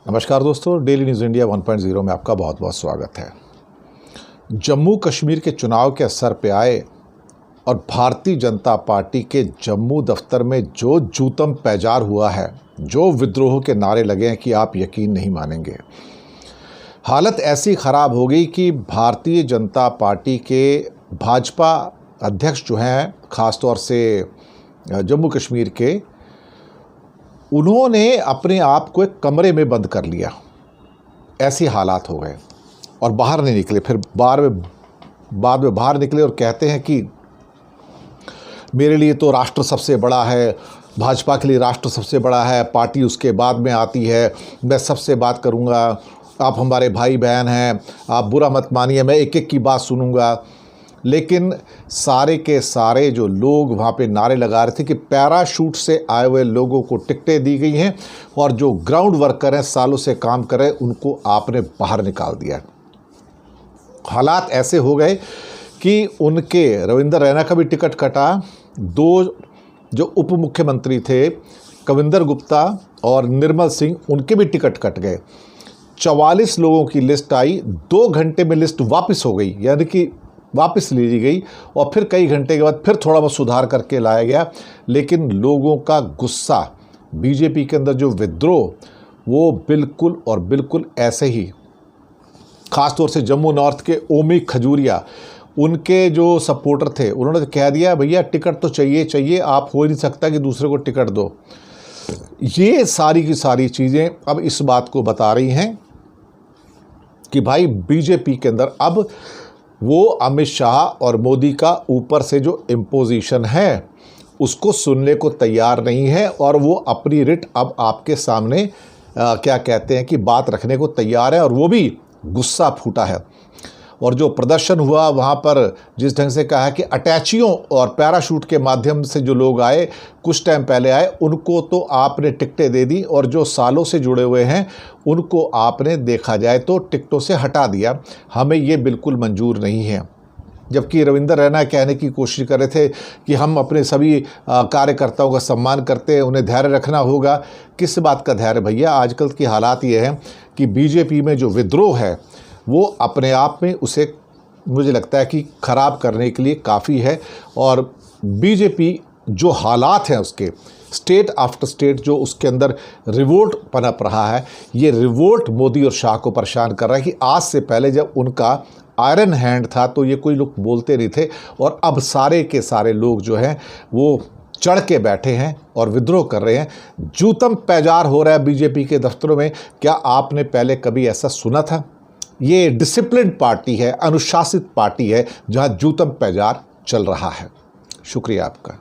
नमस्कार दोस्तों, daily news India 1.0 में आपका बहुत बहुत स्वागत है। जम्मू कश्मीर के चुनाव के असर पे आए और भारतीय जनता पार्टी के जम्मू दफ्तर में जो जूतम पैजार हुआ है, जो विद्रोह के नारे लगे हैं कि आप यकीन नहीं मानेंगे। हालत ऐसी ख़राब हो गई कि भारतीय जनता पार्टी के भाजपा अध्यक्ष जो हैं, ख़ास तौर से जम्मू कश्मीर के, उन्होंने अपने आप को एक कमरे में बंद कर लिया। ऐसी हालात हो गए और बाहर नहीं निकले। फिर बाद में बाहर निकले और कहते हैं कि मेरे लिए तो राष्ट्र सबसे बड़ा है, भाजपा के लिए राष्ट्र सबसे बड़ा है, पार्टी उसके बाद में आती है, मैं सबसे बात करूंगा, आप हमारे भाई बहन हैं, आप बुरा मत मानिए, मैं एक एक की बात सुनूंगा। लेकिन सारे के सारे जो लोग वहाँ पे नारे लगा रहे थे कि पैराशूट से आए हुए लोगों को टिकटें दी गई हैं और जो ग्राउंड वर्कर हैं, सालों से काम कर रहे हैं, उनको आपने बाहर निकाल दिया। हालात ऐसे हो गए कि उनके रविंद्र रैना का भी टिकट कटा, दो जो उप मुख्यमंत्री थे कविंदर गुप्ता और निर्मल सिंह, उनके भी टिकट कट गए। 44 लोगों की लिस्ट आई, 2 घंटे में लिस्ट वापस हो गई, यानी कि वापस ली गई और फिर कई घंटे के बाद फिर थोड़ा बहुत सुधार करके लाया गया। लेकिन लोगों का गुस्सा, बीजेपी के अंदर जो विद्रोह, वो बिल्कुल और बिल्कुल ऐसे ही, ख़ास तौर से जम्मू नॉर्थ के ओमी खजूरिया, उनके जो सपोर्टर थे, उन्होंने तो कह दिया भैया टिकट तो चाहिए, आप हो ही नहीं सकता कि दूसरे को टिकट दो। ये सारी की सारी चीज़ें अब इस बात को बता रही हैं कि भाई बीजेपी के अंदर अब वो अमित शाह और मोदी का ऊपर से जो इम्पोजिशन है उसको सुनने को तैयार नहीं है और वो अपनी रिट अब आपके सामने क्या कहते हैं कि बात रखने को तैयार है और वो भी गुस्सा फूटा है। और जो प्रदर्शन हुआ वहाँ पर, जिस ढंग से कहा है कि अटैचियों और पैराशूट के माध्यम से जो लोग आए, कुछ टाइम पहले आए, उनको तो आपने टिकटें दे दी और जो सालों से जुड़े हुए हैं उनको आपने देखा जाए तो टिकटों से हटा दिया। हमें ये बिल्कुल मंजूर नहीं है। जबकि रविंद्र रैना कहने की कोशिश कर रहे थे कि हम अपने सभी कार्यकर्ताओं का सम्मान करते हैं, उन्हें धैर्य रखना होगा। किस बात का धैर्य भैया? आजकल की हालात ये हैं कि बीजेपी में जो विद्रोह है वो अपने आप में उसे मुझे लगता है कि ख़राब करने के लिए काफ़ी है। और बीजेपी जो हालात हैं उसके, स्टेट आफ्टर स्टेट जो उसके अंदर रिवोल्ट पनप रहा है, ये रिवोल्ट मोदी और शाह को परेशान कर रहा है कि आज से पहले जब उनका आयरन हैंड था तो ये कोई लोग बोलते नहीं थे और अब सारे के सारे लोग जो हैं वो चढ़ के बैठे हैं और विद्रोह कर रहे हैं। जूतम पैजार हो रहा है बीजेपी के दफ्तरों में। क्या आपने पहले कभी ऐसा सुना था? ये डिसिप्लिन पार्टी है, अनुशासित पार्टी है, जहां जूतम पैजार चल रहा है। शुक्रिया आपका।